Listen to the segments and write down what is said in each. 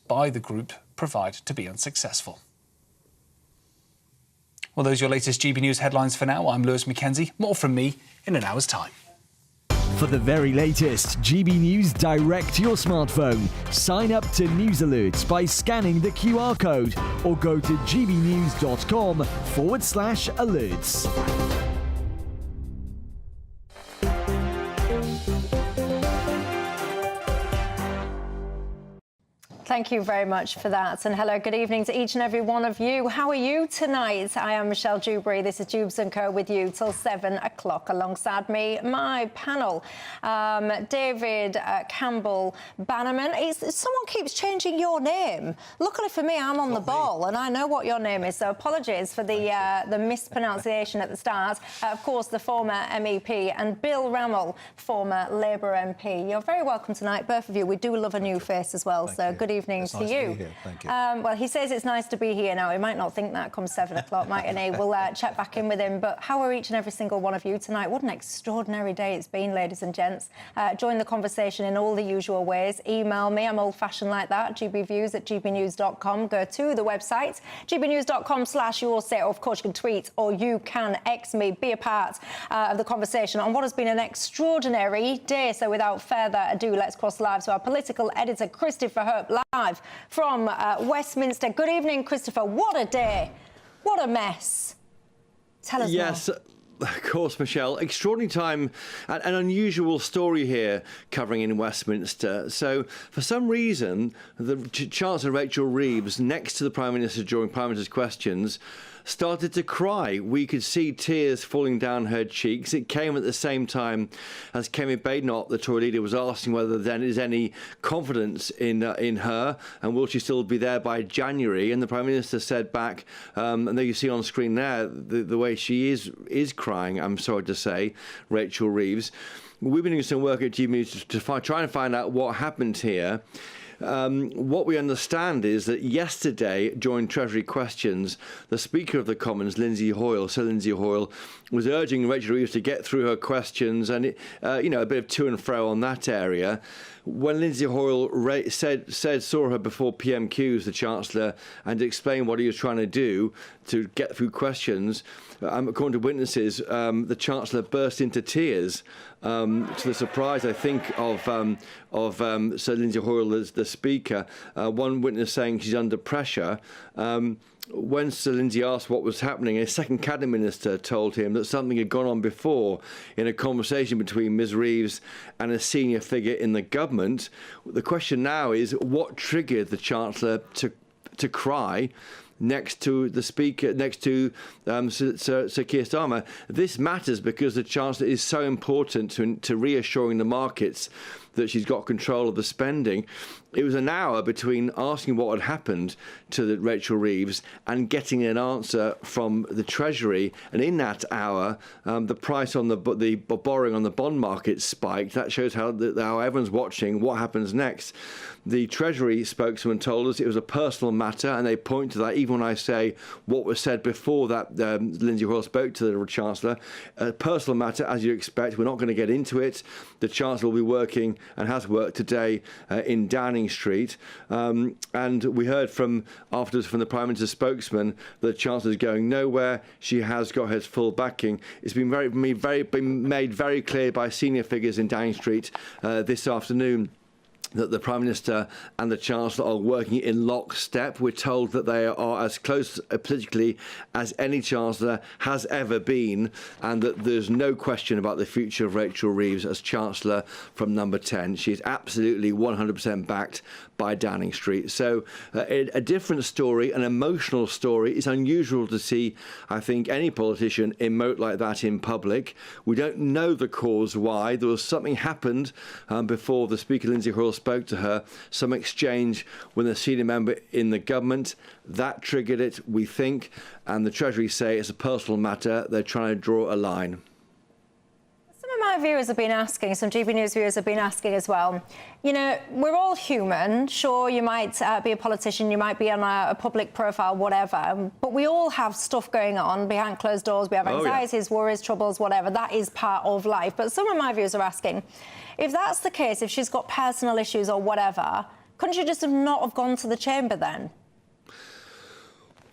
by the group provide to be unsuccessful. Well, those are your latest GB News headlines for now. I'm Lewis Mackenzie. More from me in an hour's time. For the very latest GB News direct to your smartphone, sign up to News Alerts by scanning the QR code or go to gbnews.com/alerts. Thank you very much for that. And hello, good evening to each and every one of you. How are you tonight? I am Michelle Dewberry. This is Dewbs & Co with you till 7 o'clock. Alongside me, my panel, David Campbell Bannerman. Someone keeps changing your name. Luckily for me, I'm on the ball and I know what your name is. So apologies for the mispronunciation at the start. Of course, the former MEP and Bill Rammell, former Labour MP. You're very welcome tonight, both of you. We do love a new face as well. So good evening to you. Thank you. Well, he says it's nice to be here now. He might not think that come 7 o'clock, mightn't he? We'll check back in with him. But how are each and every single one of you tonight? What an extraordinary day it's been, ladies and gents. Join the conversation in all the usual ways. Email me. I'm old-fashioned like that. gbviews@gbnews.com. Go to the website, gbnews.com/yoursay. Or, of course, you can tweet or you can X me. Be a part of the conversation on what has been an extraordinary day. So without further ado, let's cross live to our political editor, Christopher Hope, live from Westminster. Good evening, Christopher. What a day. What a mess. Tell us Yes. more. Of course, Michelle. Extraordinary time, an unusual story here covering in Westminster. So, for some reason, the Chancellor Rachel Reeves, next to the Prime Minister during Prime Minister's questions, started to cry. We could see tears falling down her cheeks. It came at the same time as Kemi Badenoch, the Tory leader, was asking whether there is any confidence in her and will she still be there by January. And the Prime Minister said back, and there you see on screen there the way she is crying, I'm sorry to say, Rachel Reeves. We've been doing some work at GBNews to try and find out what happened here. What we understand is that yesterday, during Treasury questions, the Speaker of the Commons, Sir Lindsay Hoyle, was urging Rachel Reeves to get through her questions, and a bit of to and fro on that area. When Lindsay Hoyle saw her before PMQs, the Chancellor, and explained what he was trying to do to get through questions, according to witnesses, the Chancellor burst into tears, to the surprise, I think, of Sir Lindsay Hoyle, the Speaker. One witness saying she's under pressure. When Sir Lindsay asked what was happening, a second Cabinet Minister told him that something had gone on before in a conversation between Ms Reeves and a senior figure in the government. The question now is what triggered the Chancellor to cry next to the Speaker, next to Sir Keir Starmer. This matters because the Chancellor is so important to reassuring the markets that she's got control of the spending. It was an hour between asking what had happened to Rachel Reeves and getting an answer from the Treasury. And in that hour, the price on the borrowing on the bond market spiked. That shows how everyone's watching what happens next. The Treasury spokesman told us it was a personal matter, and they point to that even when I say what was said before that Lindsay Hoyle spoke to the Chancellor. A personal matter, as you expect. We're not going to get into it. The Chancellor will be working and has worked today in Downing Street. And we heard afterwards from the Prime Minister's spokesman that the Chancellor is going nowhere. She has got her full backing. It's been made very clear by senior figures in Downing Street this afternoon that the Prime Minister and the Chancellor are working in lockstep. We're told that they are as close politically as any Chancellor has ever been, and that there's no question about the future of Rachel Reeves as Chancellor from Number 10. She is absolutely 100% backed by Downing Street. So a different story, an emotional story. It's unusual to see, I think, any politician emote like that in public. We don't know the cause why. There was something happened before the Speaker, Lindsay Hoyle, spoke to her, some exchange with a senior member in the government. That triggered it, we think, and the Treasury say it's a personal matter. They're trying to draw a line. My viewers have been asking, some GB News viewers have been asking as well, you know, we're all human. Sure, you might be a politician, you might be on a public profile, whatever, but we all have stuff going on behind closed doors. We have anxieties, worries, troubles, whatever. That is part of life. But some of my viewers are asking, if that's the case, if she's got personal issues or whatever, Couldn't you just not have gone to the chamber then?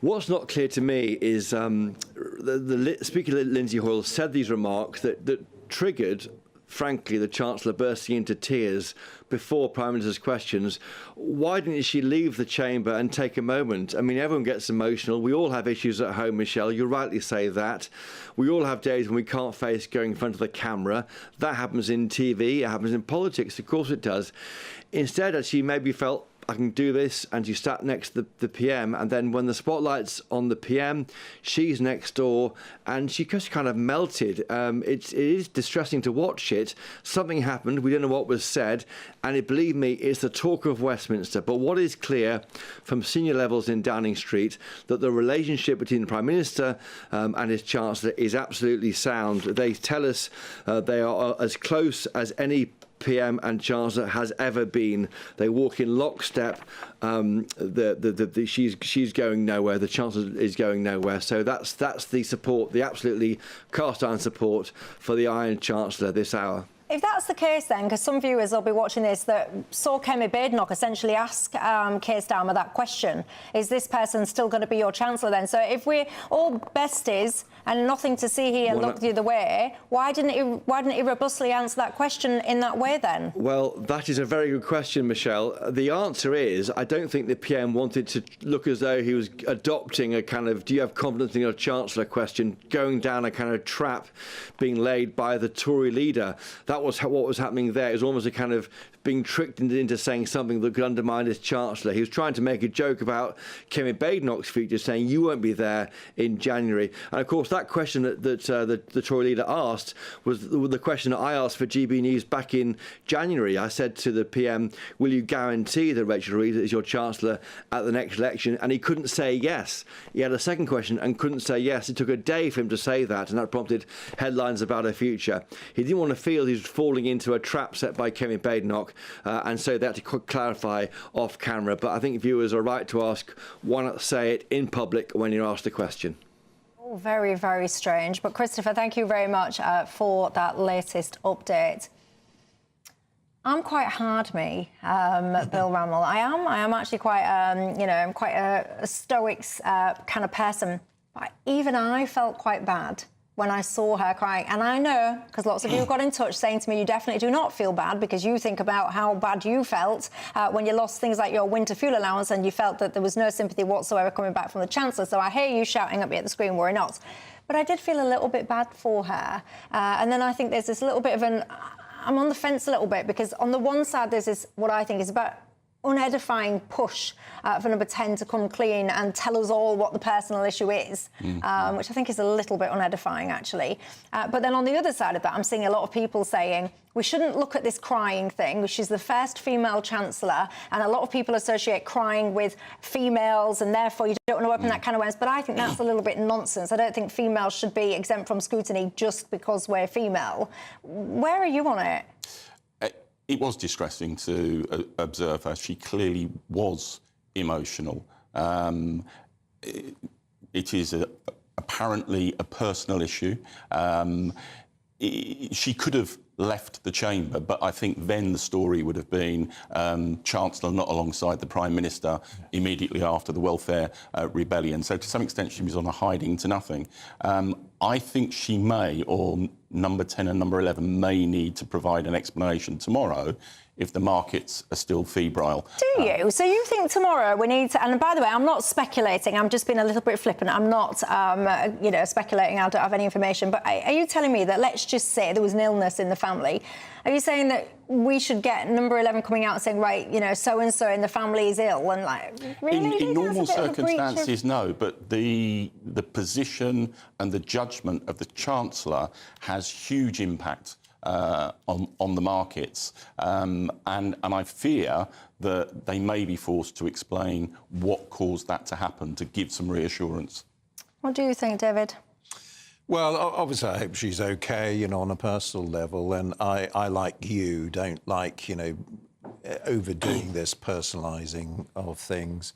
What's not clear to me is the Speaker Lindsay Hoyle said these remarks that triggered, frankly, the Chancellor bursting into tears before Prime Minister's questions. Why didn't she leave the chamber and take a moment? I mean, everyone gets emotional. We all have issues at home, Michelle. You rightly say that. We all have days when we can't face going in front of the camera. That happens in TV. It happens in politics. Of course it does. Instead, she maybe felt, I can do this, and she sat next to the PM, and then when the spotlight's on the PM, she's next door, and she just kind of melted. It is distressing to watch it. Something happened, we don't know what was said, and believe me, it's the talk of Westminster. But what is clear from senior levels in Downing Street, that the relationship between the Prime Minister and his Chancellor is absolutely sound. They tell us they are as close as any PM and Chancellor has ever been. They walk in lockstep. She's going nowhere. The Chancellor is going nowhere. So that's the support, the absolutely cast iron support for the Iron Chancellor this hour. If that's the case then, because some viewers will be watching this that saw Kemi Badenoch essentially ask Keir Starmer that question, is this person still going to be your Chancellor then? So if we're all besties and nothing to see here, look the other way, why didn't he robustly answer that question in that way then? Well, that is a very good question, Michelle. The answer is, I don't think the PM wanted to look as though he was adopting a kind of, do you have confidence in your Chancellor question, going down a kind of trap being laid by the Tory leader. That was what was happening there. It was almost a kind of being tricked into saying something that could undermine his Chancellor. He was trying to make a joke about Kemi Badenoch's future, saying you won't be there in January. And of course, that question that the Tory leader asked was the question that I asked for GBNews back in January. I said to the PM, will you guarantee that Rachel Reeves is your Chancellor at the next election? And he couldn't say yes. He had a second question and couldn't say yes. It took a day for him to say that, and that prompted headlines about her future. He didn't want to feel he was falling into a trap set by Kemi Badenoch. And so they had to clarify off camera. But I think viewers are right to ask, why not say it in public when you're asked a question? Oh, very, very strange. But Christopher, thank you very much for that latest update. I'm quite hard, me, Bill Rammell. I am actually quite, I'm quite a stoics kind of person. But even I felt quite bad when I saw her crying. And I know, because lots of you got in touch saying to me, you definitely do not feel bad because you think about how bad you felt when you lost things like your winter fuel allowance and you felt that there was no sympathy whatsoever coming back from the Chancellor. So I hear you shouting at me at the screen, worry not. But I did feel a little bit bad for her. And then I think there's this little bit of I'm on the fence a little bit because on the one side, there's this, what I think is about unedifying push for Number 10 to come clean and tell us all what the personal issue is, which I think is a little bit unedifying, actually. But then on the other side of that, I'm seeing a lot of people saying we shouldn't look at this crying thing. She's the first female Chancellor, and a lot of people associate crying with females, and therefore you don't want to open that can of worms. But I think that's a little bit nonsense. I don't think females should be exempt from scrutiny just because we're female. Where are you on it? It was distressing to observe her. She clearly was emotional. It is apparently a personal issue. She could have left the chamber, but I think then the story would have been Chancellor not alongside the Prime Minister immediately after the welfare rebellion. So to some extent she was on a hiding to nothing. I think she may, or Number 10 and Number 11 may need to provide an explanation tomorrow if the markets are still febrile. Do you? So you think tomorrow we need to... And by the way, I'm not speculating. I'm just being a little bit flippant. I'm not, speculating. I don't have any information. But are you telling me that, let's just say there was an illness in the family, are you saying that we should get Number 11 coming out and saying, right, so-and-so in the family is ill? And, like, really? In normal circumstances, no. But the position and the judgment of the Chancellor has huge impact on the markets, and I fear that they may be forced to explain what caused that to happen to give some reassurance. What do you think, David? Well, obviously, I hope she's OK, on a personal level, and I like you, don't like, overdoing this personalising of things.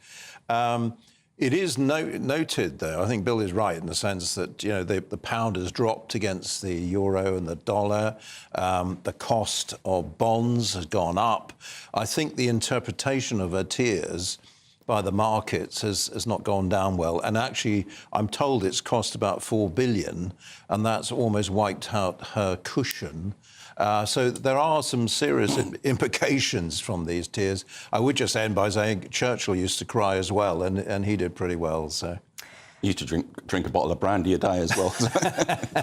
It is noted, though. I think Bill is right in the sense that, you know, the pound has dropped against the euro and the dollar. The cost of bonds has gone up. I think the interpretation of her tears by the markets has not gone down well. And actually, I'm told it's cost about $4 billion, and that's almost wiped out her cushion. So there are some serious implications from these tears. I would just end by saying Churchill used to cry as well, and he did pretty well. So. You used to drink a bottle of brandy a day as well.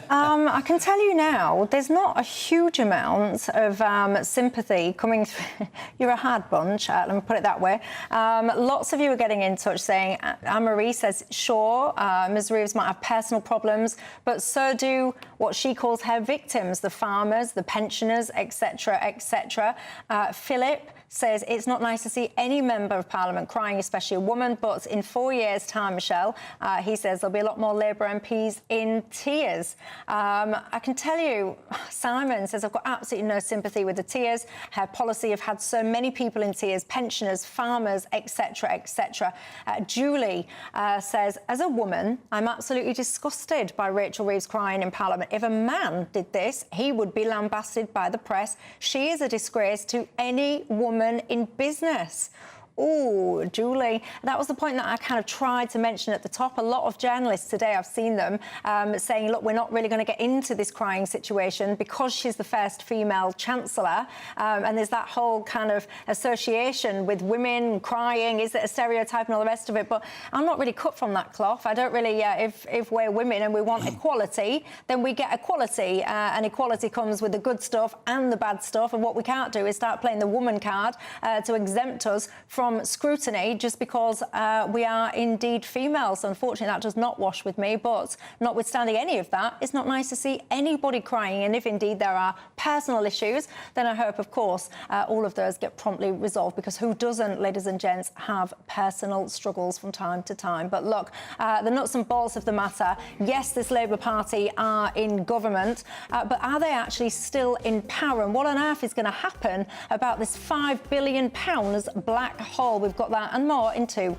I can tell you now, there's not a huge amount of sympathy coming through. You're a hard bunch, let me put it that way. Lots of you are getting in touch saying, Anne-Marie says, sure, Ms Reeves might have personal problems, but so do what she calls her victims, the farmers, the pensioners, etc., etc. Philip says it's not nice to see any member of Parliament crying, especially a woman, but in 4 years' time, Michelle, he says there'll be a lot more Labour MPs in tears. I can tell you, Simon says, I've got absolutely no sympathy with the tears. Her policy have had so many people in tears, pensioners, farmers, etc., etc. Julie says, as a woman, I'm absolutely disgusted by Rachel Reeves crying in Parliament. If a man did this, he would be lambasted by the press. She is a disgrace to any woman in business. Oh, Julie, that was the point that I kind of tried to mention at the top. A lot of journalists today, I've seen them saying, look, we're not really going to get into this crying situation because she's the first female Chancellor. And there's that whole kind of association with women crying. Is it a stereotype and all the rest of it? But I'm not really cut from that cloth. I don't really, if we're women and we want equality, then we get equality. And equality comes with the good stuff and the bad stuff. And what we can't do is start playing the woman card to exempt us from scrutiny just because we are indeed females. So unfortunately, that does not wash with me. But notwithstanding any of that, it's not nice to see anybody crying. And if indeed there are personal issues, then I hope, of course, all of those get promptly resolved, because who doesn't, ladies and gents, have personal struggles from time to time? But look, the nuts and bolts of the matter, yes, this Labour Party are in government, but are they actually still in power? And what on earth is going to happen about this £5 billion black hole? We've got that and more in 2.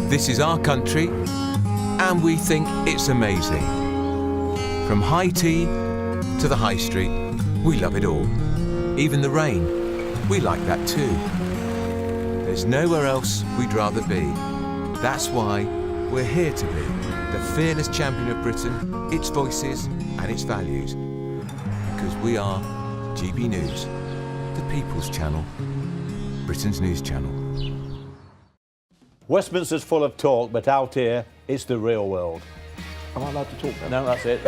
This is our country, and we think it's amazing. From high tea to the high street, we love it all. Even the rain, we like that too. There's nowhere else we'd rather be. That's why we're here to be the fearless champion of Britain, its voices and its values. Because we are GB News, the People's Channel, Britain's news channel. Westminster's full of talk, but out here, it's the real world. Am I allowed to talk now? No, that's it.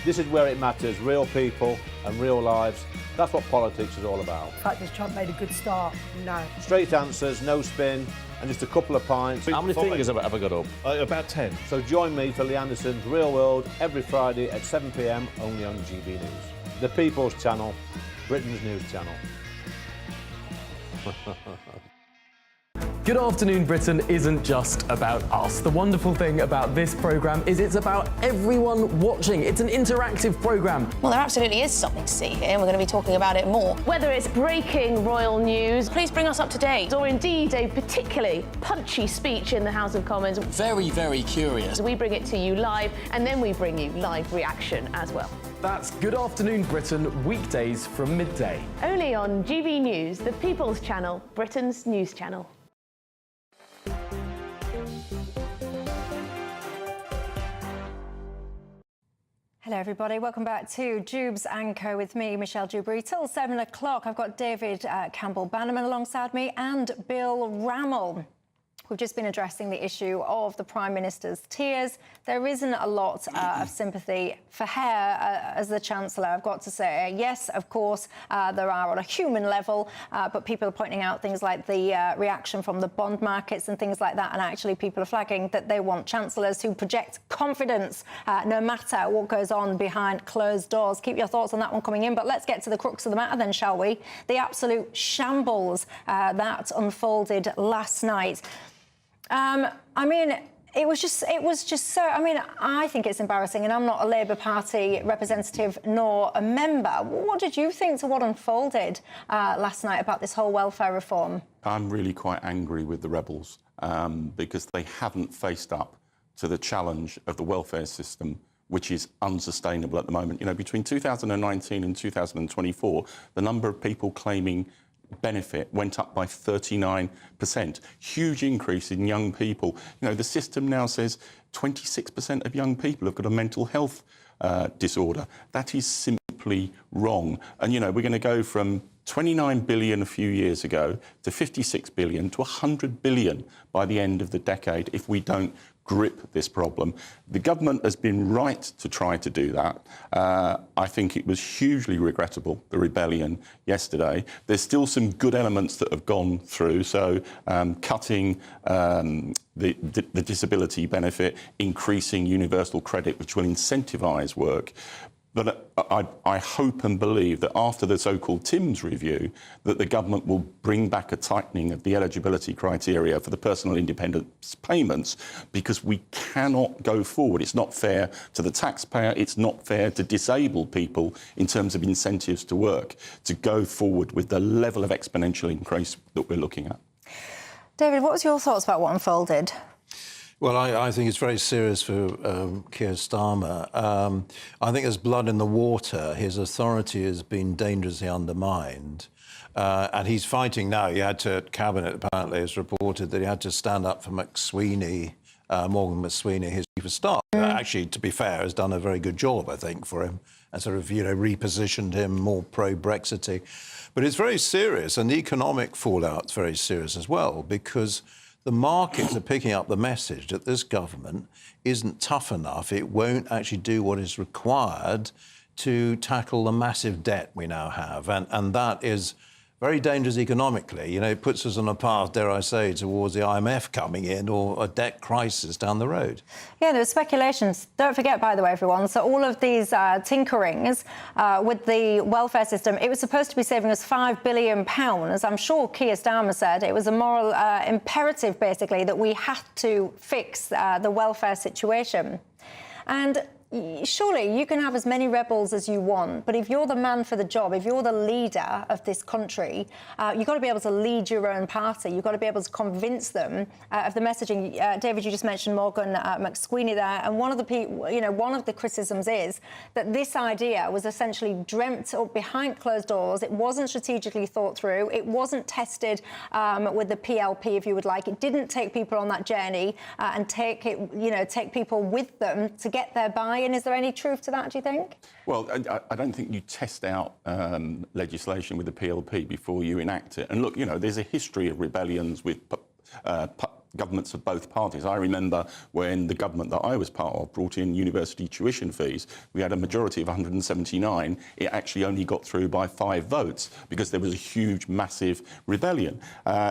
This is where it matters, real people and real lives. That's what politics is all about. The fact has Trump made a good start? No. Straight answers, no spin, and just a couple of pints. How many fingers have I got up? About 10. So join me for Lee Anderson's Real World every Friday at 7 p.m, only on GB News. The People's Channel, Britain's news channel. Good Afternoon Britain isn't just about us. The wonderful thing about this programme is it's about everyone watching. It's an interactive programme. Well, there absolutely is something to see here, and we're going to be talking about it more. Whether it's breaking royal news, please bring us up to date, or indeed a particularly punchy speech in the House of Commons. Very, very curious. We bring it to you live, and then we bring you live reaction as well. That's Good Afternoon Britain, weekdays from midday. Only on GB News, the People's Channel, Britain's news channel. Hello everybody, welcome back to Dewbs and Co with me, Michelle Dewberry. Till 7 o'clock, I've got David Campbell-Bannerman alongside me and Bill Rammell. We've just been addressing the issue of the Prime Minister's tears. There isn't a lot of sympathy for her as the Chancellor, I've got to say. Yes, of course, there are on a human level, but people are pointing out things like the reaction from the bond markets and things like that, and actually people are flagging that they want Chancellors who project confidence no matter what goes on behind closed doors. Keep your thoughts on that one coming in, but let's get to the crux of the matter then, shall we? The absolute shambles that unfolded last night. I mean, it was just so, I mean, I think it's embarrassing, and I'm not a Labour Party representative nor a member. What did you think to what unfolded last night about this whole welfare reform? I'm really quite angry with the rebels because they haven't faced up to the challenge of the welfare system, which is unsustainable at the moment. You know, between 2019 and 2024, the number of people claiming benefit went up by 39%. Huge increase in young people. You know, the system now says 26% of young people have got a mental health disorder. That is simply wrong. And, you know, we're going to go from 29 billion a few years ago to 56 billion to 100 billion by the end of the decade if we don't grip this problem. The government has been right to try to do that. I think it was hugely regrettable, the rebellion yesterday. There's still some good elements that have gone through, so cutting the disability benefit, increasing universal credit, which will incentivise work. But I hope and believe that after the so-called Timms review, that the government will bring back a tightening of the eligibility criteria for the personal independence payments, because we cannot go forward. It's not fair to the taxpayer. It's not fair to disabled people in terms of incentives to work, to go forward with the level of exponential increase that we're looking at. David, what was your thoughts about what unfolded? Well, I think it's very serious for Keir Starmer. I think there's blood in the water. His authority has been dangerously undermined. And he's fighting now. He had to, Cabinet apparently has reported that he had to stand up for McSweeney, Morgan McSweeney, his chief of staff. Actually, to be fair, has done a very good job, I think, for him, and sort of, you know, repositioned him more pro-Brexity. But it's very serious, and the economic fallout's very serious as well, because the markets are picking up the message that this government isn't tough enough. It won't actually do what is required to tackle the massive debt we now have. And that is very dangerous economically. You know, it puts us on a path, dare I say, towards the IMF coming in, or a debt crisis down the road. Yeah, there were speculations. Don't forget, by the way, everyone, so all of these tinkerings with the welfare system, it was supposed to be saving us £5 billion. I'm sure Keir Starmer said it was a moral imperative, basically, that we had to fix the welfare situation. And surely you can have as many rebels as you want, but if you're the man for the job, if you're the leader of this country, you've got to be able to lead your own party. You've got to be able to convince them of the messaging. David, you just mentioned Morgan McSweeney there, and one of the criticisms is that this idea was essentially dreamt up behind closed doors. It wasn't strategically thought through. It wasn't tested with the PLP, if you would like. It didn't take people on that journey and take people with them to get their buy-in. Is there any truth to that, do you think? Well, I don't think you test out legislation with the PLP before you enact it. And look, you know, there's a history of rebellions with governments of both parties. I remember when the government that I was part of brought in university tuition fees, we had a majority of 179. It actually only got through by 5 votes because there was a huge, massive rebellion.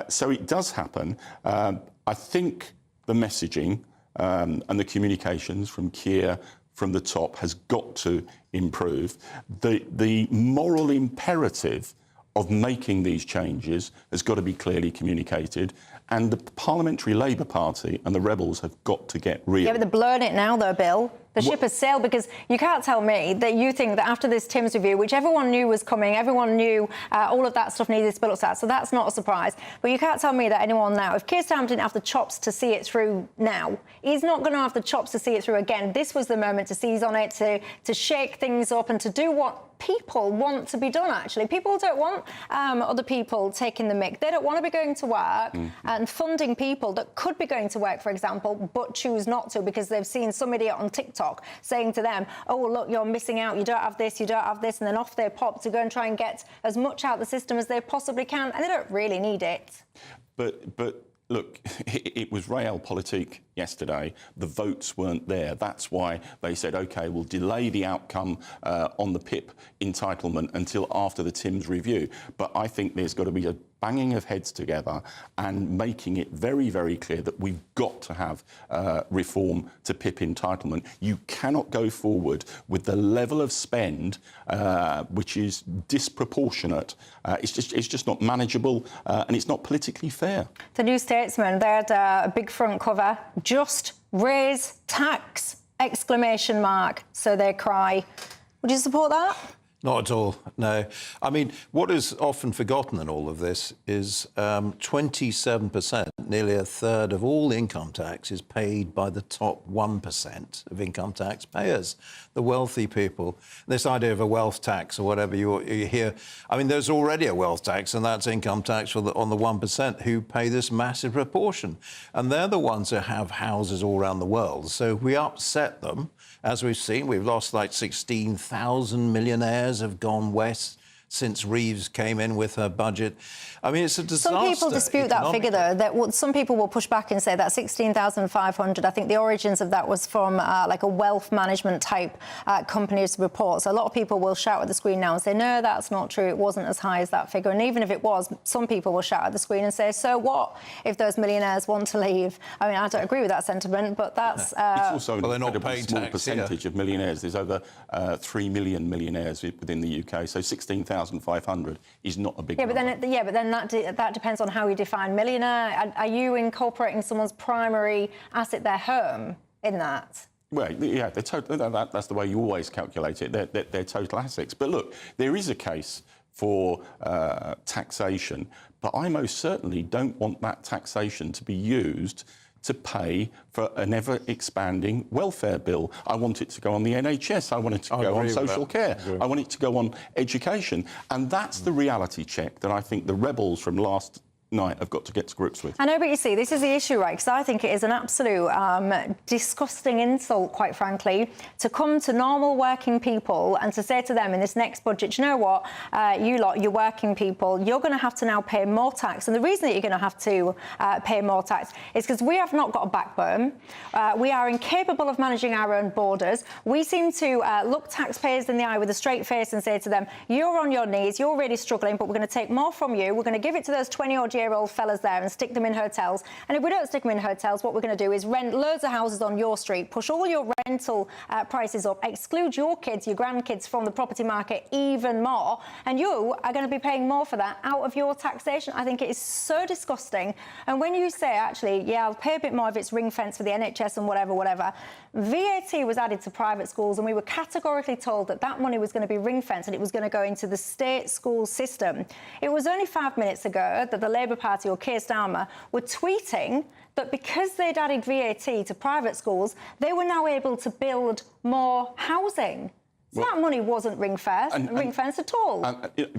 So it does happen. I think the messaging and the communications from Keir, from the top has got to improve. The moral imperative of making these changes has got to be clearly communicated, and the Parliamentary Labour Party and the rebels have got to get real. Yeah, but they're blurring it now, though, Bill. The ship has sailed, because you can't tell me that you think that after this Timms review, which everyone knew was coming, everyone knew all of that stuff needed to be looked at, so that's not a surprise. But you can't tell me that anyone now, if Keir Starmer didn't have the chops to see it through now, he's not going to have the chops to see it through again. This was the moment to seize on it, to shake things up and to do what people want to be done, actually. People don't want other people taking the mick. They don't want to be going to work and funding people that could be going to work, for example, but choose not to because they've seen some idiot on TikTok saying to them, oh, well, look, you're missing out, you don't have this, and then off they pop to go and try and get as much out of the system as they possibly can, and they don't really need it. But look, it was realpolitik yesterday. The votes weren't there. That's why they said, OK, we'll delay the outcome on the PIP entitlement until after the Timms review. But I think there's got to be a banging of heads together and making it very, very clear that we've got to have reform to PIP entitlement. You cannot go forward with the level of spend which is disproportionate. It's just not manageable and it's not politically fair. The New Statesman, they had a big front cover, just raise tax, exclamation mark, so they cry. Would you support that? Not at all, no. I mean, what is often forgotten in all of this is 27%, nearly a third of all income tax is paid by the top 1% of income tax payers, the wealthy people. This idea of a wealth tax or whatever you hear, I mean, there's already a wealth tax, and that's income tax on the 1% who pay this massive proportion. And they're the ones who have houses all around the world. So if we upset them, as we've seen, we've lost like 16,000 millionaires have gone west since Reeves came in with her budget. I mean, it's a disaster. Some people dispute that figure, though. Some people will push back and say that 16,500, I think the origins of that was from like a wealth management type company's report. So a lot of people will shout at the screen now and say, no, that's not true. It wasn't as high as that figure. And even if it was, some people will shout at the screen and say, so what if those millionaires want to leave? I mean, I don't agree with that sentiment, but that's... it's also an incredibly small percentage of millionaires. There's over 3 million millionaires within the UK, so 16,500 is not a big number. But then that depends on how you define millionaire. Are you incorporating someone's primary asset, their home, in that? Well, yeah, that's the way you always calculate it. They're total assets. But look, there is a case for taxation, but I most certainly don't want that taxation to be used to pay for an ever-expanding welfare bill. I want it to go on the NHS. I want it to go on social care. I want it to go on education. And that's the reality check that I think the rebels from last night have got to get to grips with. I know, but you see, this is the issue, right? Because I think it is an absolute disgusting insult, quite frankly, to come to normal working people and to say to them in this next budget, you know what, you lot, you working people, you're going to have to now pay more tax. And the reason that you're going to have to pay more tax is because we have not got a backbone. We are incapable of managing our own borders. We seem to look taxpayers in the eye with a straight face and say to them, you're on your knees, you're really struggling, but we're going to take more from you. We're going to give it to those 20-odd-year-old fellas there and stick them in hotels. And if we don't stick them in hotels, what we're going to do is rent loads of houses on your street, push all your rental prices up, exclude your kids, your grandkids from the property market even more, and you are going to be paying more for that out of your taxation. I think it is so disgusting. And when you say, actually, yeah, I'll pay a bit more if it's ring-fenced for the NHS and whatever, VAT was added to private schools, and we were categorically told that that money was going to be ring-fenced and it was going to go into the state school system. It was only 5 minutes ago that the Labour Party or Keir Starmer were tweeting that because they'd added VAT to private schools, they were now able to build more housing. So that money wasn't ring-fenced at all.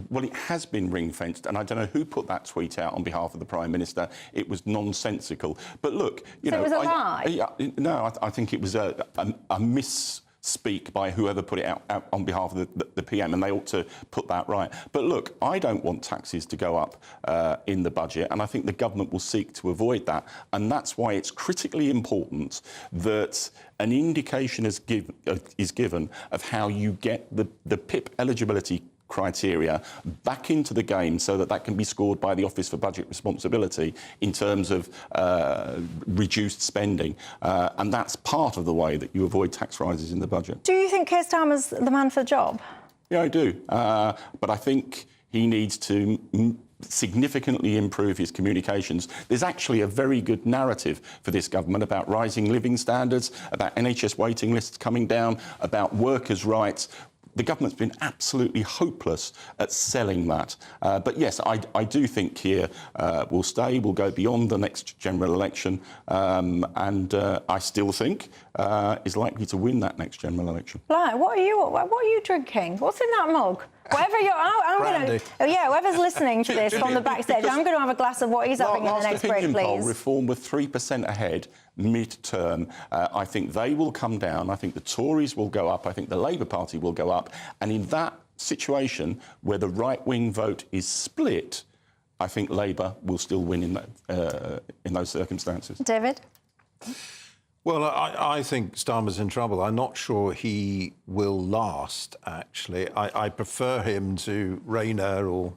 Well, it has been ring-fenced, and I don't know who put that tweet out on behalf of the Prime Minister. It was nonsensical. But look, you know... So it was a lie? No, I think it was a misspeak by whoever put it out on behalf of the PM, and they ought to put that right. But look, I don't want taxes to go up in the budget, and I think the government will seek to avoid that. And that's why it's critically important that an indication is given of how you get the PIP eligibility criteria back into the game so that can be scored by the Office for Budget Responsibility in terms of reduced spending. And that's part of the way that you avoid tax rises in the budget. Do you think Keir Starmer's the man for the job? Yeah, I do. But I think he needs to significantly improve his communications. There's actually a very good narrative for this government about rising living standards, about NHS waiting lists coming down, about workers' rights. The government's been absolutely hopeless at selling that. But yes, I do think Keir will stay, will go beyond the next general election, and I still think is likely to win that next general election. Like, what are you drinking? What's in that mug? Whatever you're, I'm going to, yeah, whoever's listening to this from the backstage, I'm going to have a glass of what he's having in the next break, please. Poll, Reform were 3% ahead mid-term. I think they will come down. I think the Tories will go up. I think the Labour Party will go up. And in that situation, where the right-wing vote is split, I think Labour will still win in those circumstances. David? Well, I think Starmer's in trouble. I'm not sure he will last, actually. I prefer him to Rayner or,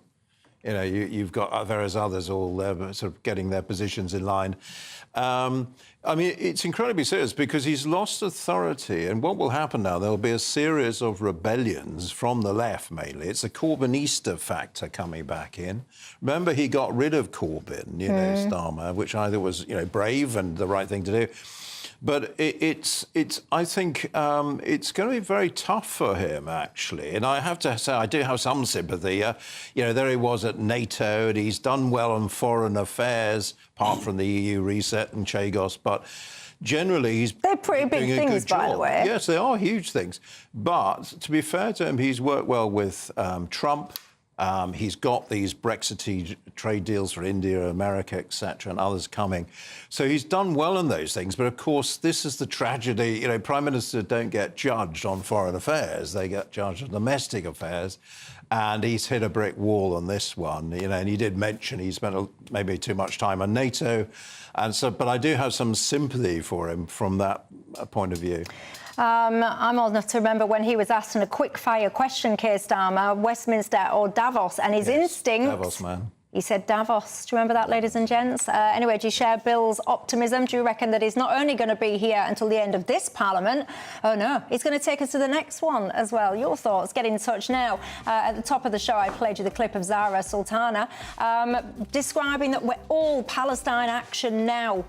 you know, you've got various others all there sort of getting their positions in line. I mean, it's incredibly serious because he's lost authority. And what will happen now, there'll be a series of rebellions from the left, mainly. It's a Corbynista factor coming back in. Remember, he got rid of Corbyn, you know, Starmer, which either was, you know, brave and the right thing to do. But I think it's going to be very tough for him, actually. And I have to say, I do have some sympathy. You know, there he was at NATO, and he's done well on foreign affairs, apart from the EU reset and Chagos. But generally, he's They're pretty big doing things, a good job. by the way. Yes, they are huge things. But to be fair to him, he's worked well with Trump. He's got these Brexit trade deals for India, America, etc., and others coming. So he's done well in those things. But, of course, this is the tragedy. You know, Prime Ministers don't get judged on foreign affairs. They get judged on domestic affairs. And he's hit a brick wall on this one, you know, and he did mention he spent maybe too much time on NATO. And so, but I do have some sympathy for him from that point of view. I'm old enough to remember when he was asked in a quick-fire question, Keir Starmer, Westminster or Davos, and his instinct... Davos, man. He said Davos. Do you remember that, ladies and gents? Anyway, do you share Bill's optimism? Do you reckon that he's not only going to be here until the end of this Parliament? Oh, no, he's going to take us to the next one as well. Your thoughts? Get in touch now. At the top of the show, I played you the clip of Zara Sultana describing that we're all Palestine Action now.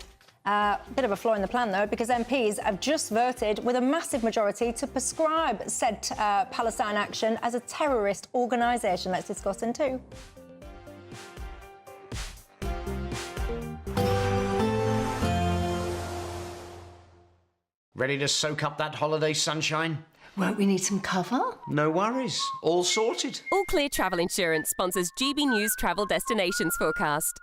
Bit of a flaw in the plan, though, because MPs have just voted with a massive majority to prescribe said Palestine Action as a terrorist organisation. Let's discuss in two. Ready to soak up that holiday sunshine? Won't we need some cover? No worries. All sorted. All Clear Travel Insurance sponsors GB News Travel Destinations Forecast.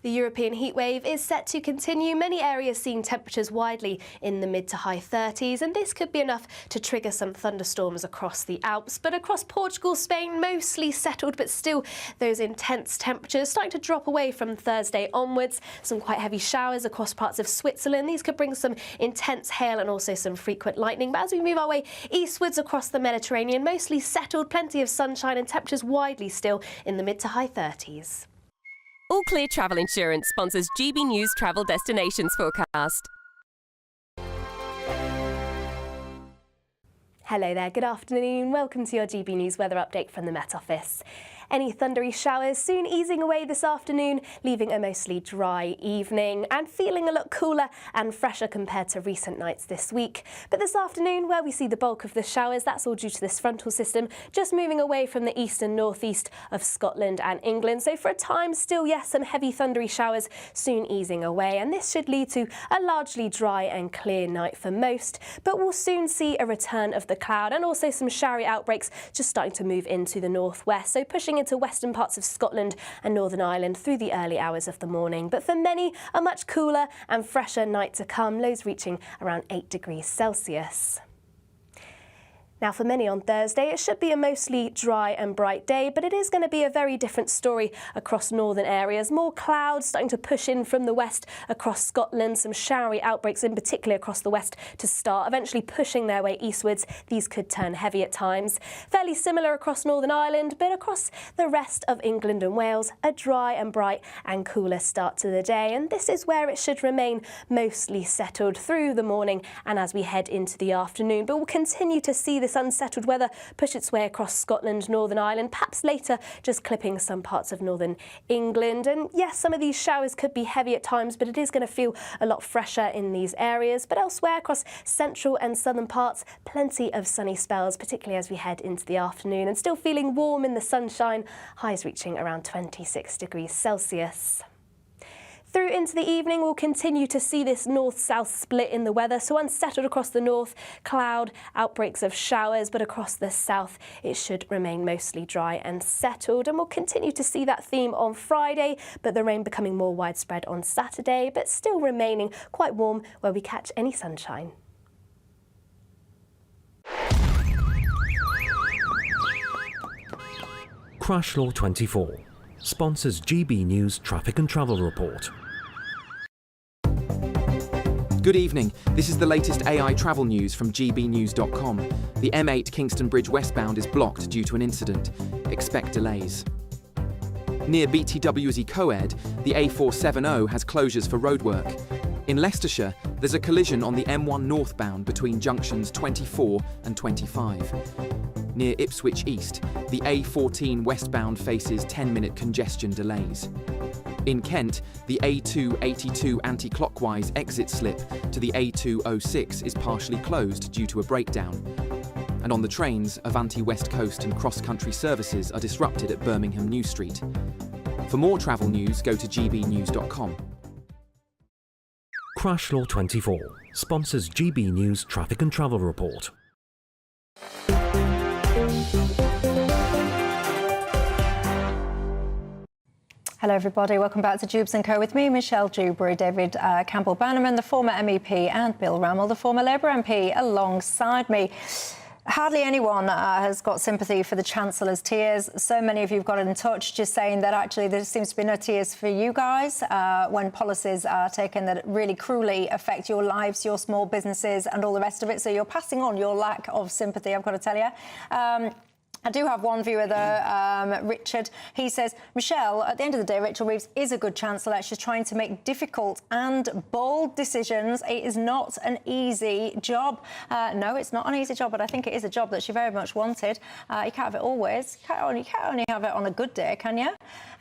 The European heatwave is set to continue, many areas seeing temperatures widely in the mid to high 30s, and this could be enough to trigger some thunderstorms across the Alps. But across Portugal, Spain, mostly settled, but still those intense temperatures starting to drop away from Thursday onwards. Some quite heavy showers across parts of Switzerland. These could bring some intense hail and also some frequent lightning. But as we move our way eastwards across the Mediterranean, mostly settled, plenty of sunshine and temperatures widely still in the mid to high 30s. All Clear Travel Insurance sponsors GB News Travel Destinations Forecast. Hello there, good afternoon. Welcome to your GB News weather update from the Met Office. Any thundery showers soon easing away this afternoon, leaving a mostly dry evening and feeling a lot cooler and fresher compared to recent nights this week. But this afternoon, where we see the bulk of the showers, that's all due to this frontal system just moving away from the east and northeast of Scotland and England. So for a time still, yes, some heavy thundery showers soon easing away, and this should lead to a largely dry and clear night for most. But we'll soon see a return of the cloud and also some showery outbreaks just starting to move into the northwest, so pushing into western parts of Scotland and Northern Ireland through the early hours of the morning. But for many, a much cooler and fresher night to come, lows reaching around 8 degrees Celsius. Now, for many on Thursday, it should be a mostly dry and bright day, but it is going to be a very different story across northern areas. More clouds starting to push in from the west across Scotland, some showery outbreaks in particular across the west to start, eventually pushing their way eastwards. These could turn heavy at times. Fairly similar across Northern Ireland, but across the rest of England and Wales, a dry and bright and cooler start to the day. And this is where it should remain mostly settled through the morning and as we head into the afternoon. But we'll continue to see this unsettled weather push its way across Scotland, Northern Ireland, perhaps later just clipping some parts of northern England. And yes, some of these showers could be heavy at times, but it is going to feel a lot fresher in these areas. But elsewhere across central and southern parts, plenty of sunny spells, particularly as we head into the afternoon, and still feeling warm in the sunshine, highs reaching around 26 degrees Celsius. Through into the evening, we'll continue to see this north-south split in the weather, so unsettled across the north, cloud, outbreaks of showers, but across the south, it should remain mostly dry and settled. And we'll continue to see that theme on Friday, but the rain becoming more widespread on Saturday, but still remaining quite warm where we catch any sunshine. Crash Law 24 sponsors GB News Traffic and Travel Report. Good evening. This is the latest AI travel news from GBnews.com. The M8 Kingston Bridge westbound is blocked due to an incident. Expect delays. Near BTW's Coed, the A470 has closures for roadwork. In Leicestershire, there's a collision on the M1 northbound between junctions 24 and 25. Near Ipswich East, the A14 westbound faces 10-minute congestion delays. In Kent, the A282 anti-clockwise exit slip to the A206 is partially closed due to a breakdown. And on the trains, Avanti West Coast and cross-country services are disrupted at Birmingham New Street. For more travel news, go to gbnews.com. Crash Law 24 sponsors GB News Traffic and Travel Report. Hello everybody, welcome back to Dewbs & Co with me, Michelle Dewberry, David Campbell-Bannerman, the former MEP, and Bill Rammell, the former Labour MP, alongside me. Hardly anyone has got sympathy for the Chancellor's tears. So many of you have got in touch just saying that actually there seems to be no tears for you guys when policies are taken that really cruelly affect your lives, your small businesses and all the rest of it. So you're passing on your lack of sympathy, I've got to tell you. I do have one viewer though, Richard. He says, Michelle, at the end of the day, Rachel Reeves is a good Chancellor. She's trying to make difficult and bold decisions. It is not an easy job. No, it's not an easy job, but I think it is a job that she very much wanted. You can't have it always. You can't only have it on a good day, can you?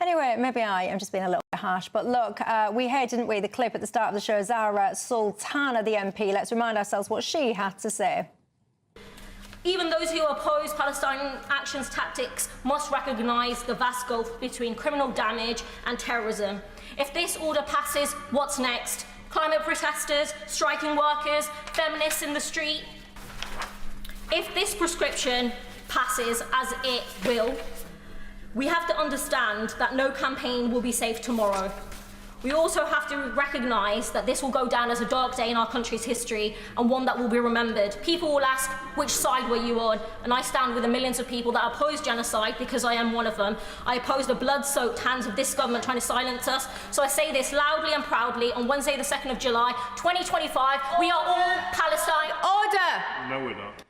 Anyway, maybe I am just being a little bit harsh. But look, we heard, didn't we, the clip at the start of the show, Zara Sultana, the MP. Let's remind ourselves what she had to say. Even those who oppose Palestine Action's tactics must recognise the vast gulf between criminal damage and terrorism. If this order passes, what's next? Climate protesters, striking workers, feminists in the street? If this prescription passes, as it will, we have to understand that no campaign will be safe tomorrow. We also have to recognise that this will go down as a dark day in our country's history and one that will be remembered. People will ask, which side were you on? And I stand with the millions of people that oppose genocide because I am one of them. I oppose the blood-soaked hands of this government trying to silence us. So I say this loudly and proudly on Wednesday the 2nd of July, 2025, we are all Palestine. Order! No, we're not.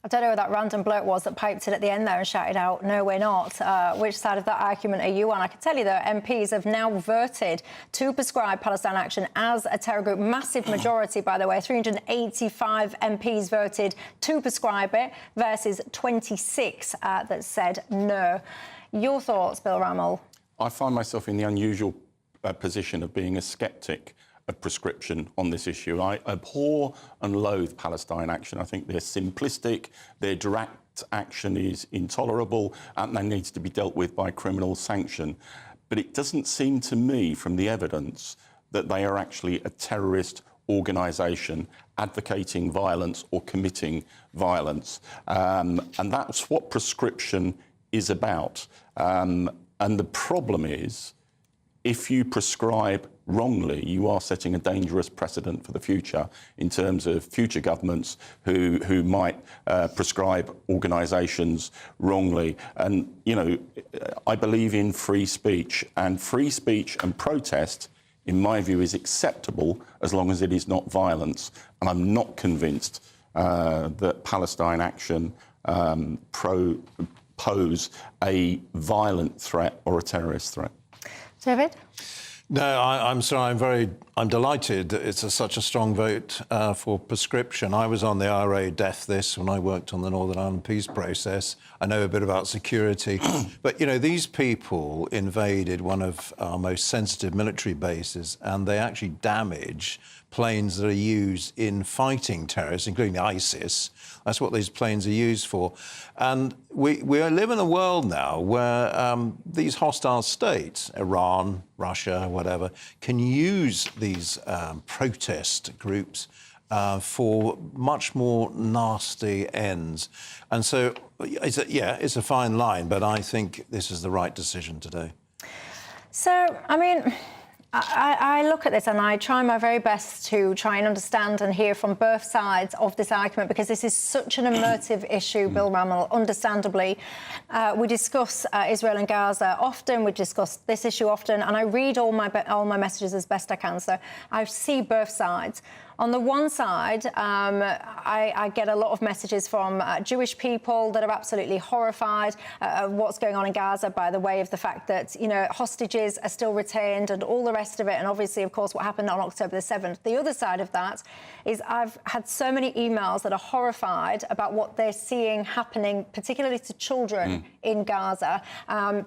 I don't know who that random bloke was that piped in at the end there and shouted out, no, we're not. Which side of that argument are you on? I can tell you that MPs have now voted to prescribe Palestine Action as a terror group. Massive majority, by the way. 385 MPs voted to prescribe it versus 26 that said no. Your thoughts, Bill Rammell? I find myself in the unusual position of being a sceptic of prescription on this issue. I abhor and loathe Palestine Action. I think they're simplistic, their direct action is intolerable, and that needs to be dealt with by criminal sanction. But it doesn't seem to me from the evidence that they are actually a terrorist organisation advocating violence or committing violence. And that's what prescription is about. And the problem is if you prescribe wrongly, you are setting a dangerous precedent for the future in terms of future governments who might prescribe organisations wrongly. And, you know, I believe in free speech and protest, in my view, is acceptable as long as it is not violence. And I'm not convinced that Palestine Action pose a violent threat or a terrorist threat. David? No, I'm sorry. I'm delighted that it's such a strong vote for prescription. I was on the IRA death list when I worked on the Northern Ireland peace process. I know a bit about security. But, you know, these people invaded one of our most sensitive military bases, and they actually damage planes that are used in fighting terrorists, including ISIS. That's what these planes are used for. And we live in a world now where these hostile states, Iran, Russia, whatever, can use these protest groups for much more nasty ends. And so, it's a fine line, but I think this is the right decision today. So, I mean, I look at this and I try my very best to try and understand and hear from both sides of this argument, because this is such an emotive issue, Bill Rammell, understandably. We discuss Israel and Gaza often, we discuss this issue often, and I read all my messages as best I can, so I see both sides. On the one side, I get a lot of messages from Jewish people that are absolutely horrified of what's going on in Gaza by the way of the fact that, you know, hostages are still retained and all the rest of it, and obviously, of course, what happened on October the 7th. The other side of that is I've had so many emails that are horrified about what they're seeing happening, particularly to children in Gaza.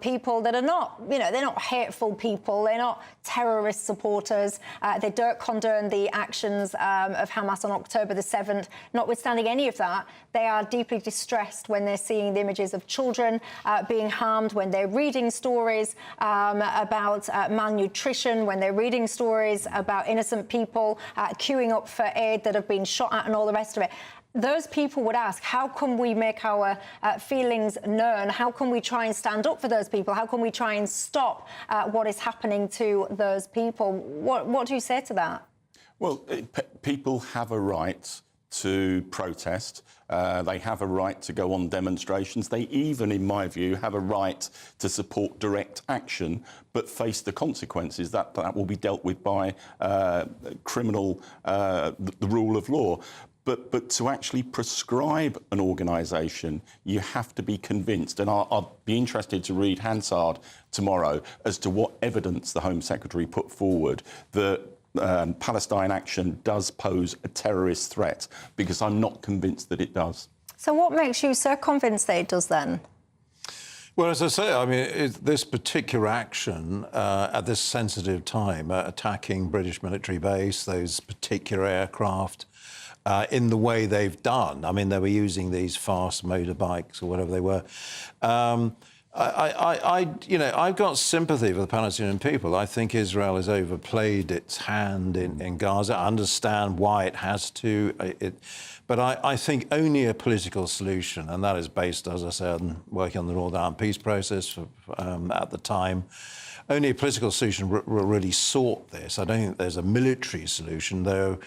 People that are not, you know, they're not hateful people, they're not terrorist supporters, they don't condone the actions of Hamas on October the 7th. Notwithstanding any of that, they are deeply distressed when they're seeing the images of children being harmed, when they're reading stories about malnutrition, when they're reading stories about innocent people queuing up for aid that have been shot at and all the rest of it. Those people would ask, how can we make our feelings known? How can we try and stand up for those people? How can we try and stop what is happening to those people? What do you say to that? Well, people have a right to protest. They have a right to go on demonstrations. They even, in my view, have a right to support direct action, but face the consequences. That will be dealt with by criminal, the rule of law. But to actually prescribe an organisation, you have to be convinced. And I'll be interested to read Hansard tomorrow as to what evidence the Home Secretary put forward that Palestine Action does pose a terrorist threat, because I'm not convinced that it does. So what makes you so convinced that it does then? Well, as I say, I mean, this particular action at this sensitive time, attacking British military base, those particular aircraft, in the way they've done. I mean, they were using these fast motorbikes or whatever they were. I've got sympathy for the Palestinian people. I think Israel has overplayed its hand in Gaza. I understand why it has to. But I think only a political solution, and that is based, as I said, on working on the Northern Ireland peace process at the time. Only a political solution really sought this. I don't think there's a military solution, though.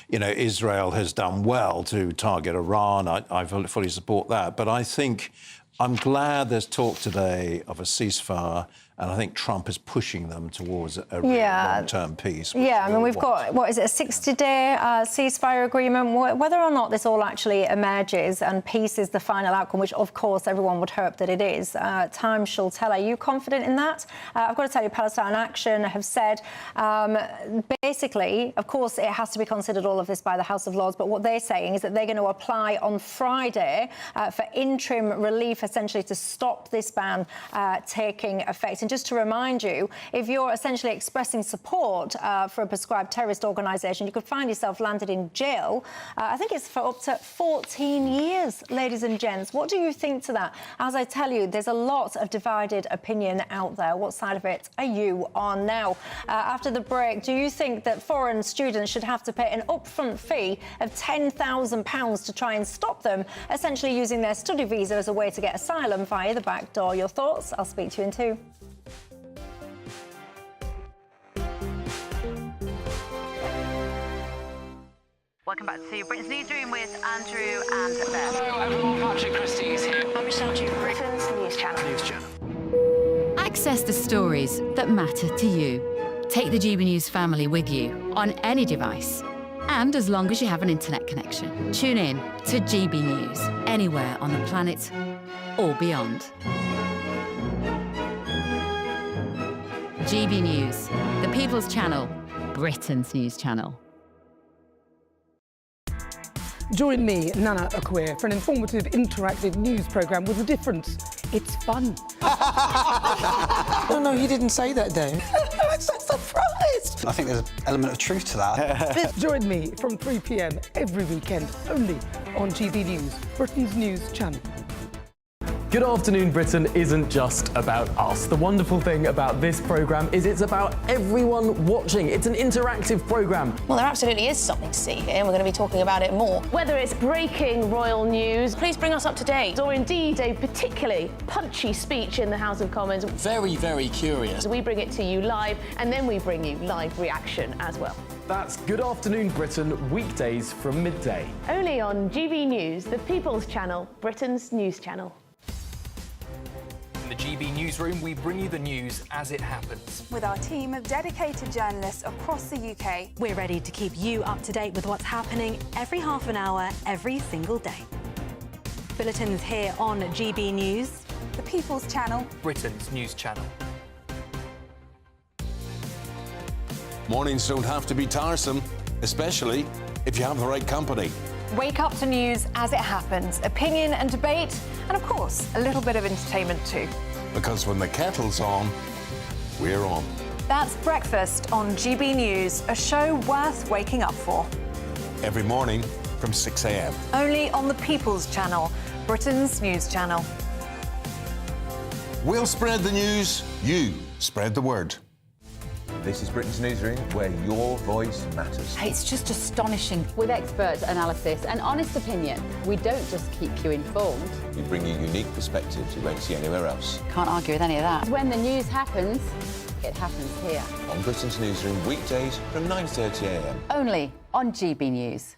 Israel has done well to target Iran. I fully support that. But I think I'm glad there's talk today of a ceasefire, and I think Trump is pushing them towards a real long-term peace. Yeah, I mean, we've got, what is it, a 60-day ceasefire agreement? Whether or not this all actually emerges and peace is the final outcome, which, of course, everyone would hope that it is, time shall tell. Are you confident in that? I've got to tell you, Palestine Action have said, basically, of course, it has to be considered all of this by the House of Lords, but what they're saying is that they're going to apply on Friday for interim relief, essentially, to stop this ban taking effect. And just to remind you, if you're essentially expressing support for a prescribed terrorist organisation, you could find yourself landed in jail. I think it's for up to 14 years, ladies and gents. What do you think to that? As I tell you, there's a lot of divided opinion out there. What side of it are you on now? After the break, do you think that foreign students should have to pay an upfront fee of £10,000 to try and stop them essentially using their study visa as a way to get asylum via the back door? Your thoughts? I'll speak to you in 2. welcome back to Britain's Newsroom with Andrew and Beth. Hello everyone, Patrick Christie is here. I'm Michelle Dewberry. Britain's News Channel. Access the stories that matter to you. Take the GB News family with you on any device. And as long as you have an internet connection, tune in to GB News anywhere on the planet or beyond. GB News, the People's Channel, Britain's News Channel. Join me, Nana Akweer, for an informative, interactive news programme with a difference. It's fun. No, he didn't say that, Dave. I'm so surprised. I think there's an element of truth to that. Join me from 3 p.m. every weekend, only on GB News, Britain's News Channel. Good Afternoon Britain isn't just about us. The wonderful thing about this programme is it's about everyone watching. It's an interactive programme. Well, there absolutely is something to see here, and we're going to be talking about it more. Whether it's breaking royal news, please bring us up to date, or indeed a particularly punchy speech in the House of Commons. Very, very curious. We bring it to you live, and then we bring you live reaction as well. That's Good Afternoon Britain, weekdays from midday. Only on GB News, the People's Channel, Britain's News Channel. In the GB Newsroom, we bring you the news as it happens. With our team of dedicated journalists across the UK, we're ready to keep you up to date with what's happening every half an hour, every single day. Bulletins here on GB News, the People's Channel, Britain's News Channel. Mornings don't have to be tiresome, especially if you have the right company. Wake up to news as it happens, opinion and debate, and of course, a little bit of entertainment too. Because when the kettle's on, we're on. That's Breakfast on GB News, a show worth waking up for. Every morning from 6 a.m. Only on the People's Channel, Britain's News Channel. We'll spread the news, you spread the word. This is Britain's Newsroom, where your voice matters. It's just astonishing. With expert analysis and honest opinion, we don't just keep you informed. We bring you unique perspectives you won't see anywhere else. Can't argue with any of that. When the news happens, it happens here. On Britain's Newsroom, weekdays from 9:30 a.m. Only on GB News.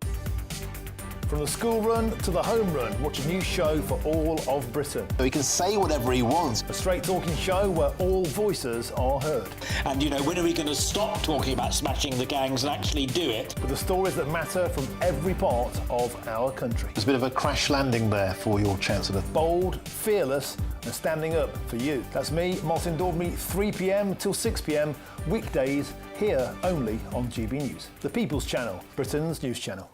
From the school run to the home run, watch a new show for all of Britain. So he can say whatever he wants. A straight-talking show where all voices are heard. And, you know, when are we going to stop talking about smashing the gangs and actually do it? With the stories that matter from every part of our country. There's a bit of a crash landing there for your Chancellor. Bold, fearless and standing up for you. That's me, Martin Dewbs, 3 p.m. till 6 p.m, weekdays, here only on GB News. The People's Channel, Britain's News Channel.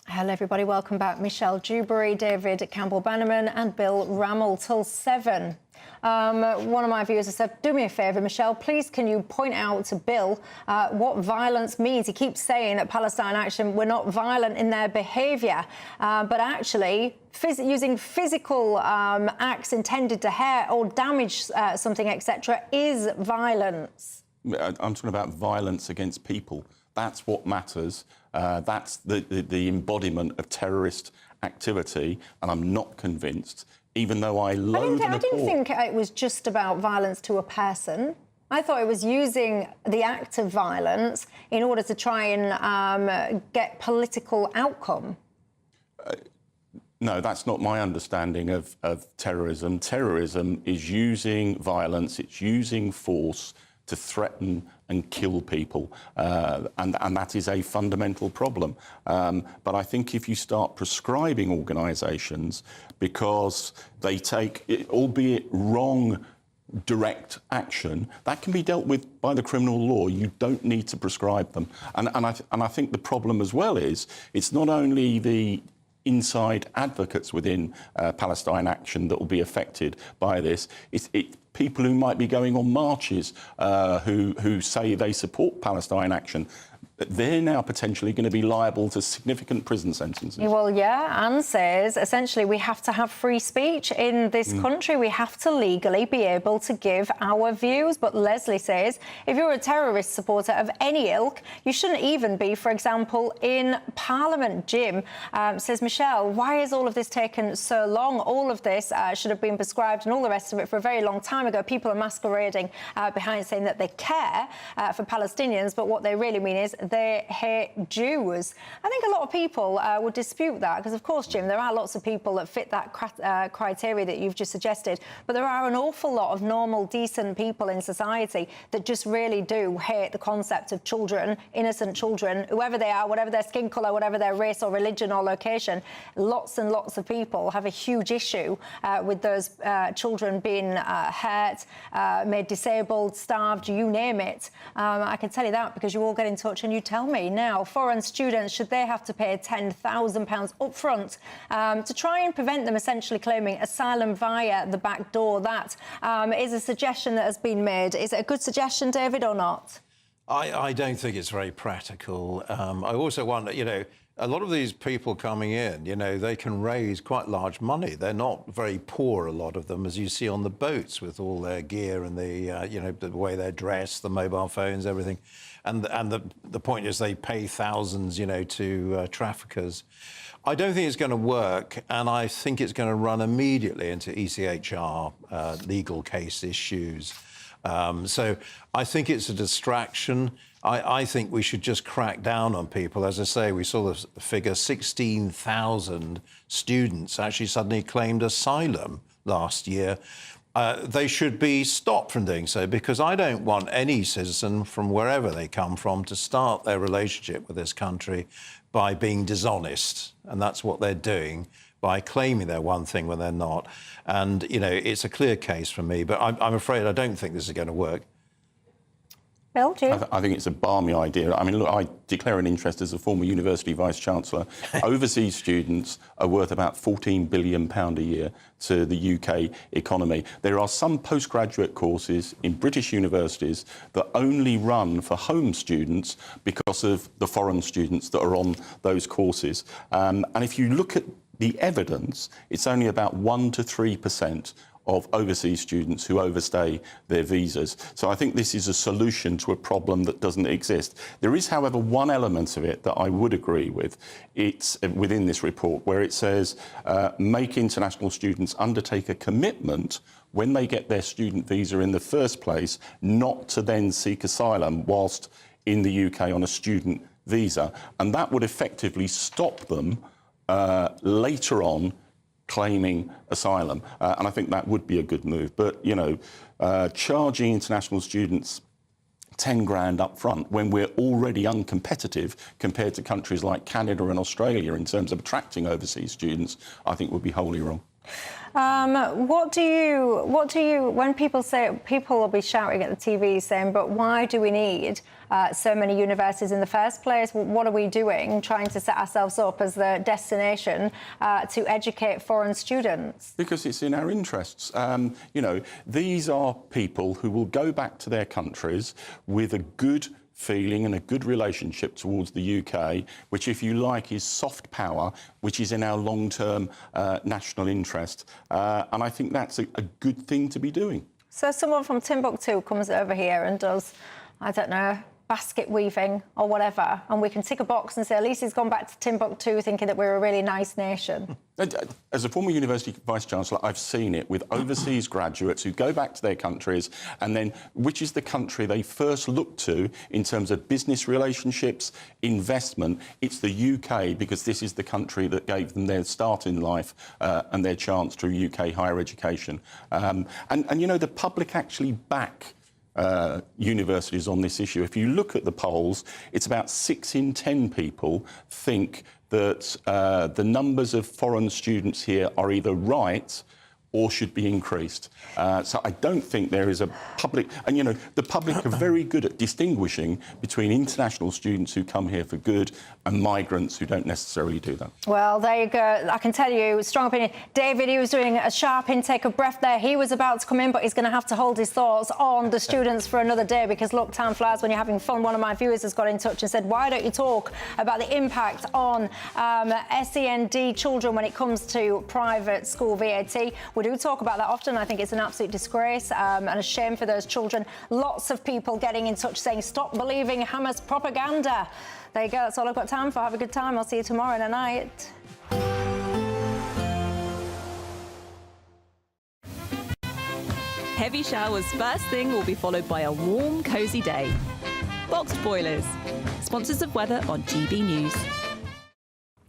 Hello everybody, welcome back. Michelle Dewberry, David Campbell-Bannerman and Bill Rammell till 7. One of my viewers has said, do me a favour, Michelle, please can you point out to Bill what violence means? He keeps saying at Palestine Action we're not violent in their behaviour, but actually using physical acts intended to hurt or damage something, etc., is violence. I'm talking about violence against people. That's what matters. That's the embodiment of terrorist activity, and I'm not convinced, even though I loathe and I didn't abhor. think it was just about violence to a person. I thought it was using the act of violence in order to try and get political outcome. No, that's not my understanding of terrorism. Terrorism is using violence, it's using force to threaten and kill people, and that is a fundamental problem. But I think if you start prescribing organisations because they take, albeit wrong, direct action, that can be dealt with by the criminal law. You don't need to prescribe them. And I think the problem as well is it's not only the inside advocates within Palestine Action that will be affected by this. It's people who might be going on marches who say they support Palestine Action. they're now potentially going to be liable to significant prison sentences. Well, yeah, Anne says, essentially, we have to have free speech in this country. We have to legally be able to give our views. But Leslie says, if you're a terrorist supporter of any ilk, you shouldn't even be, for example, in Parliament. Jim says, Michelle, why has all of this taken so long? All of this should have been prescribed and all the rest of it for a very long time ago. People are masquerading behind saying that they care for Palestinians, but what they really mean is they hate Jews. I think a lot of people would dispute that because, of course, Jim, there are lots of people that fit that criteria that you've just suggested, but there are an awful lot of normal, decent people in society that just really do hate the concept of children, innocent children, whoever they are, whatever their skin colour, whatever their race or religion or location. Lots and lots of people have a huge issue with those children being hurt, made disabled, starved, you name it. I can tell you that because you all get in touch and you tell me. Now, foreign students, should they have to pay £10,000 up front to try and prevent them essentially claiming asylum via the back door? That is a suggestion that has been made. Is it a good suggestion, David, or not? I don't think it's very practical. I also wonder, you know, a lot of these people coming in, you know, they can raise quite large money. They're not very poor, a lot of them, as you see on the boats with all their gear and the, you know, the way they're dressed, the mobile phones, everything. And the point is they pay thousands, you know, to traffickers. I don't think it's going to work, and I think it's going to run immediately into ECHR legal case issues. So I think it's a distraction. I think we should just crack down on people. As I say, we saw the figure 16,000 students actually suddenly claimed asylum last year. They should be stopped from doing so, because I don't want any citizen from wherever they come from to start their relationship with this country by being dishonest. And that's what they're doing, by claiming they're one thing when they're not. And, you know, it's a clear case for me, but I'm afraid I don't think this is going to work. Bill, do you? I think it's a balmy idea. I mean, look, I declare an interest as a former university vice-chancellor. Overseas students are worth about £14 billion a year to the UK economy. There are some postgraduate courses in British universities that only run for home students because of the foreign students that are on those courses. And if you look at the evidence, it's only about 1 to 3% of overseas students who overstay their visas. So I think this is a solution to a problem that doesn't exist. There is, however, one element of it that I would agree with. It's within this report where it says make international students undertake a commitment when they get their student visa in the first place not to then seek asylum whilst in the UK on a student visa. And that would effectively stop them later on claiming asylum. And I think that would be a good move. But, you know, charging international students 10 grand up front when we're already uncompetitive compared to countries like Canada and Australia in terms of attracting overseas students, I think would be wholly wrong. What do you, when people say, people will be shouting at the TV saying, but why do we need so many universities in the first place? What are we doing trying to set ourselves up as the destination to educate foreign students? Because it's in our interests. You know, these are people who will go back to their countries with a good feeling and a good relationship towards the UK, which, if you like, is soft power, which is in our long-term national interest. And I think that's a good thing to be doing. So someone from Timbuktu comes over here and does, I don't know, basket weaving or whatever, and we can tick a box and say, at least he's gone back to Timbuktu thinking that we're a really nice nation. As a former university vice-chancellor, I've seen it with overseas graduates who go back to their countries and then, which is the country they first look to in terms of business relationships, investment, it's the UK, because this is the country that gave them their start in life and their chance through UK higher education. And you know, the public actually back universities on this issue. If you look at the polls, it's about 6 in 10 people think that the numbers of foreign students here are either right or should be increased. So I don't think there is a public... And, you know, the public are very good at distinguishing between international students who come here for good and migrants who don't necessarily do that. Well, there you go. I can tell you, strong opinion. David, he was doing a sharp intake of breath there. He was about to come in, but he's going to have to hold his thoughts on the students for another day because, look, time flies when you're having fun. One of my viewers has got in touch and said, why don't you talk about the impact on SEND children when it comes to private school VAT? We do talk about that often. I think it's an absolute disgrace and a shame for those children. Lots of people getting in touch saying, stop believing Hamas propaganda. There you go. That's all I've got time for. Have a good time. I'll see you tomorrow night. Heavy showers first thing will be followed by a warm, cosy day. Boxed boilers, sponsors of weather on GB News.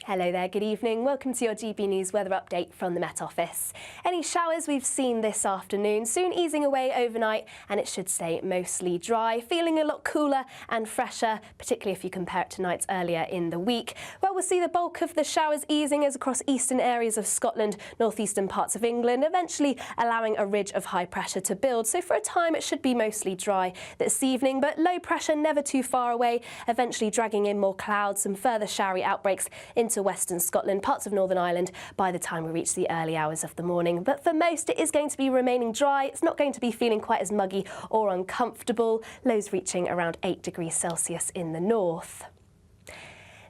Hello there, good evening. Welcome to your GB News weather update from the Met Office. Any showers we've seen this afternoon soon easing away overnight, and it should stay mostly dry, feeling a lot cooler and fresher, particularly if you compare it to nights earlier in the week. Well, we'll see the bulk of the showers easing as across eastern areas of Scotland, northeastern parts of England, eventually allowing a ridge of high pressure to build. So for a time it should be mostly dry this evening, but low pressure never too far away, eventually dragging in more clouds, some further showery outbreaks into western Scotland, parts of Northern Ireland by the time we reach the early hours of the morning. But for most, it is going to be remaining dry. It's not going to be feeling quite as muggy or uncomfortable, lows reaching around 8 degrees Celsius in the north.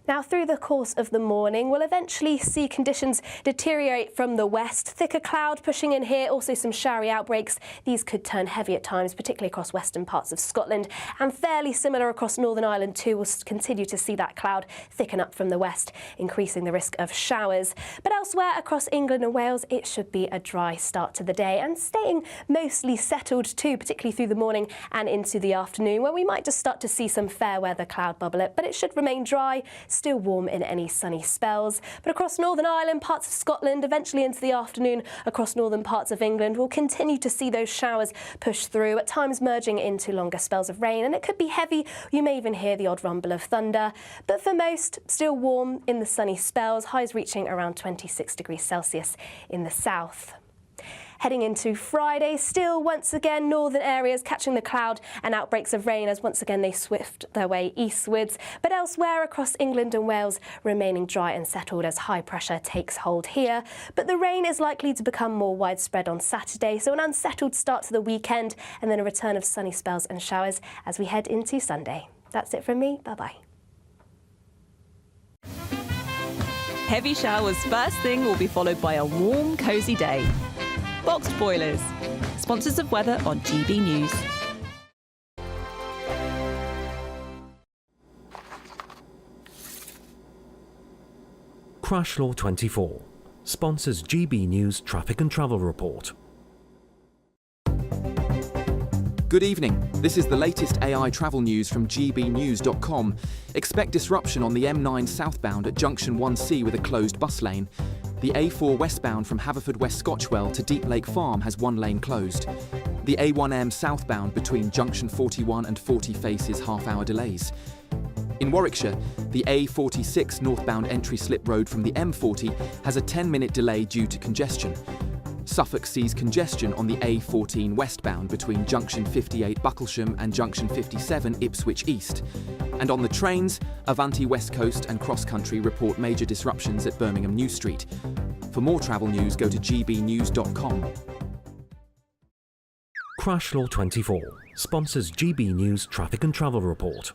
Now, through the course of the morning, we'll eventually see conditions deteriorate from the west. Thicker cloud pushing in here, also some showery outbreaks. These could turn heavy at times, particularly across western parts of Scotland, and fairly similar across Northern Ireland too. We'll continue to see that cloud thicken up from the west, increasing the risk of showers. But elsewhere across England and Wales, it should be a dry start to the day and staying mostly settled too, particularly through the morning and into the afternoon, where we might just start to see some fair weather cloud bubble it, but it should remain dry, still warm in any sunny spells. But across Northern Ireland, parts of Scotland, eventually into the afternoon across northern parts of England, we'll continue to see those showers push through, at times merging into longer spells of rain, and it could be heavy. You may even hear the odd rumble of thunder. But for most, still warm in the sunny spells, highs reaching around 26 degrees Celsius in the south. Heading into Friday, still once again northern areas catching the cloud and outbreaks of rain as once again they swift their way eastwards. But elsewhere across England and Wales remaining dry and settled as high pressure takes hold here. But the rain is likely to become more widespread on Saturday, so an unsettled start to the weekend and then a return of sunny spells and showers as we head into Sunday. That's it from me. Bye-bye. Heavy showers first thing will be followed by a warm, cosy day. Boxed boilers, sponsors of weather on GB News. Crash Law 24 sponsors GB News Traffic and Travel Report. Good evening. This is the latest AI travel news from gbnews.com. Expect disruption on the M9 southbound at Junction 1C with a closed bus lane. The A4 westbound from Haverfordwest Scotchwell to Deep Lake Farm has one lane closed. The A1M southbound between Junction 41 and 40 faces half-hour delays. In Warwickshire, the A46 northbound entry slip road from the M40 has a 10-minute delay due to congestion. Suffolk sees congestion on the A14 westbound between Junction 58 Bucklesham and Junction 57 Ipswich East. And on the trains, Avanti West Coast and Cross Country report major disruptions at Birmingham New Street. For more travel news, go to gbnews.com. Crash Law 24 sponsors GB News Traffic and Travel Report.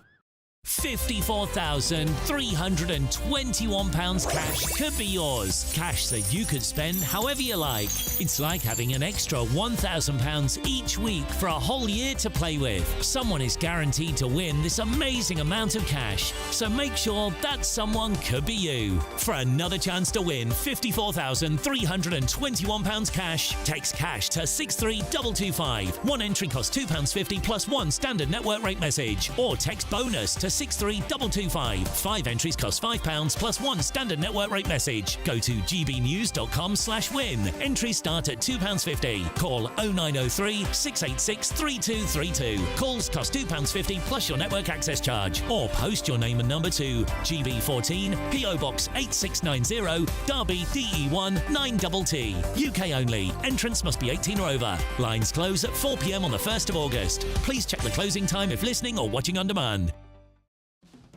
£54,321 cash could be yours. Cash that you could spend however you like. It's like having an extra £1,000 each week for a whole year to play with. Someone is guaranteed to win this amazing amount of cash, so make sure that someone could be you. For another chance to win £54,321 cash, text cash to 63225. One entry costs £2.50 plus one standard network rate message, or text bonus to 63225. 5 entries cost £5 plus 1 standard network rate message. Go to gbnews.com/win. Entries start at £2.50. Call 0903 686 3232. Calls cost £2.50 plus your network access charge. Or post your name and number to GB14 PO Box 8690 Derby DE1 9TT. UK only. Entrance must be 18 or over. Lines close at 4 p.m. on the 1st of August. Please check the closing time if listening or watching on demand.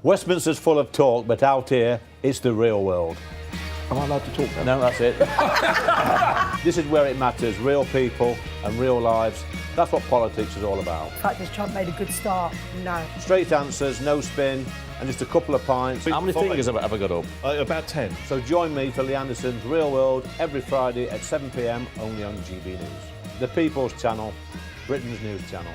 Westminster's full of talk, but out here, it's the real world. Am I allowed to talk now? No, that's it. This is where it matters. Real people and real lives. That's what politics is all about. In fact, has Trump made a good start? No. Straight answers, no spin, and just a couple of pints. How many fingers have I got up? About 10. So join me for Lee Anderson's Real World every Friday at 7 p.m. only on GB News. The People's Channel, Britain's news channel.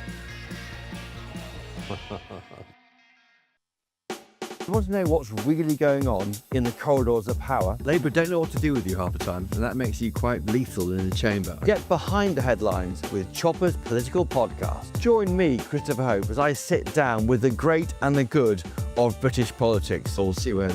You want to know what's really going on in the corridors of power? Labour don't know what to do with you half the time, and that makes you quite lethal in the chamber. Get behind the headlines with Chopper's Political Podcast. Join me, Christopher Hope, as I sit down with the great and the good of British politics. We'll see where the